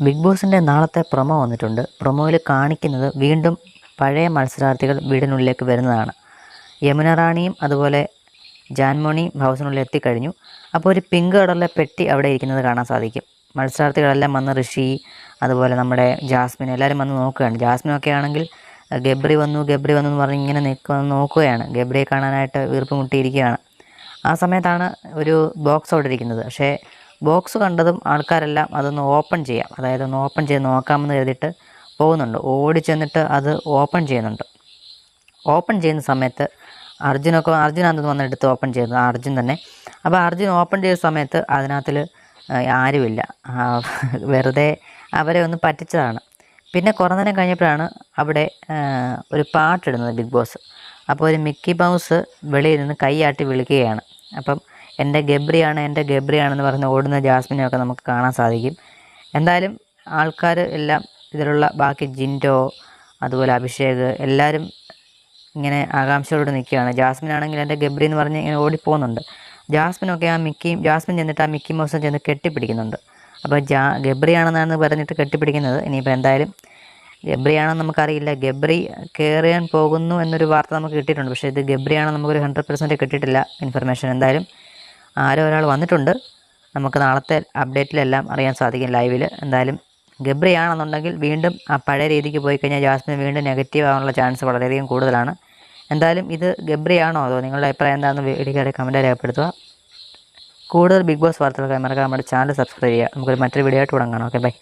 Big ബോസിൻ്റെ നാളത്തെ promo വന്നിട്ടുണ്ട്. പ്രൊമോയിൽ കാണിക്കുന്നത് വീണ്ടും പഴയ മത്സരാർത്ഥികൾ വീടിനുള്ളിലേക്ക് വരുന്നതാണ്. യമുന റാണിയും അതുപോലെ ജാൻമോണിയും ഹൗസിനുള്ളിൽ എത്തിക്കഴിഞ്ഞു. അപ്പോൾ ഒരു പിങ്ക് കളറിലെ പെട്ടി അവിടെ ഇരിക്കുന്നത് കാണാൻ സാധിക്കും. മത്സരാർത്ഥികളെല്ലാം വന്ന് ഋഷി, അതുപോലെ നമ്മുടെ ജാസ്മിൻ എല്ലാവരും വന്ന് നോക്കുകയാണ്. ജാസ്മിനൊക്കെ ആണെങ്കിൽ ഗബ്രി വന്നു എന്ന് പറഞ്ഞ് ഇങ്ങനെ നോക്കുകയാണ്. ഗബ്രിയെ കാണാനായിട്ട് വീർപ്പ് മുട്ടിയിരിക്കുകയാണ്. ആ സമയത്താണ് ഒരു ബോക്സ് അവിടെ ഇരിക്കുന്നത്. പക്ഷേ ബോക്സ് കണ്ടതും ആൾക്കാരെല്ലാം അതൊന്ന് ഓപ്പൺ ചെയ്യാം, അതായത് ഒന്ന് ഓപ്പൺ ചെയ്ത് നോക്കാമെന്ന് കരുതിയിട്ട് പോകുന്നുണ്ട്. ഓടി ചെന്നിട്ട് അത് ഓപ്പൺ ചെയ്യുന്നുണ്ട്. ഓപ്പൺ ചെയ്യുന്ന സമയത്ത് അർജുനാണെന്ന് വന്നെടുത്ത് ഓപ്പൺ ചെയ്യുന്നത് അർജുൻ തന്നെ. അപ്പോൾ അർജുൻ ഓപ്പൺ ചെയ്ത സമയത്ത് അതിനകത്തിൽ ആരുമില്ല. വെറുതെ അവരെ ഒന്ന് പറ്റിച്ചതാണ്. പിന്നെ കുറേ നേരം കഴിഞ്ഞപ്പോഴാണ് അവിടെ ഒരു പാട്ടിടുന്നത് ബിഗ് ബോസ്. അപ്പോൾ ഒരു മിക്കി മൗസ് വെളിയിൽ നിന്ന് കൈയാട്ടി വിളിക്കുകയാണ്. അപ്പം എൻ്റെ ഗബ്രിയാണെന്ന് പറഞ്ഞ് ഓടുന്ന ജാസ്മിനെയൊക്കെ നമുക്ക് കാണാൻ സാധിക്കും. എന്തായാലും ആൾക്കാർ എല്ലാം ഇതിലുള്ള ബാക്കി ജിൻഡോ, അതുപോലെ അഭിഷേക് എല്ലാവരും ഇങ്ങനെ ആകാംക്ഷയോട് നിൽക്കുകയാണ്. ജാസ്മിനാണെങ്കിൽ എൻ്റെ ഗബ്രി എന്ന് പറഞ്ഞ് ഇങ്ങനെ ഓടിപ്പോകുന്നുണ്ട്. ജാസ്മിനൊക്കെ ജാസ്മിൻ ചെന്നിട്ട് ആ മിക്കി മൗസും ചെന്ന് കെട്ടിപ്പിടിക്കുന്നുണ്ട്. അപ്പോൾ ഗബ്രിയാണെന്നാണ് പറഞ്ഞിട്ട് കെട്ടിപ്പിടിക്കുന്നത്. ഇനിയിപ്പോൾ എന്തായാലും ഗബ്രിയാണെന്ന് നമുക്കറിയില്ല. ഗബ്രി കയറിയാൻ പോകുന്നു എന്നൊരു വാർത്ത നമുക്ക് കിട്ടിയിട്ടുണ്ട്. പക്ഷേ ഇത് ഗബ്രിയാണെന്ന് നമുക്കൊരു 100% കിട്ടിയിട്ടില്ല ഇൻഫർമേഷൻ. എന്തായാലും ആരോ ഒരാൾ വന്നിട്ടുണ്ട്. നമുക്ക് നാളത്തെ അപ്ഡേറ്റിലെല്ലാം അറിയാൻ സാധിക്കും ലൈവിൽ. എന്തായാലും ഗബ്രിയാണെന്നുണ്ടെങ്കിൽ വീണ്ടും ആ പഴയ രീതിക്ക് പോയി കഴിഞ്ഞാൽ ജാസ്മിൻ വീണ്ടും നെഗറ്റീവ് ആവാനുള്ള ചാൻസ് വളരെയധികം കൂടുതലാണ്. എന്തായാലും ഇത് ഗബ്രിയാണോ അതോ നിങ്ങളുടെ അഭിപ്രായം എന്താണെന്ന് വീഡിയോയുടെ കമൻറ്റ് രേഖപ്പെടുത്തുക. കൂടുതൽ ബിഗ് ബോസ് വാർത്തകൾക്കായി മറക്കാതെ നമ്മുടെ ചാനൽ സബ്സ്ക്രൈബ് ചെയ്യുക. നമുക്കൊരു മറ്റൊരു വീഡിയോ ആയിട്ട് തുടങ്ങണം. Okay, by.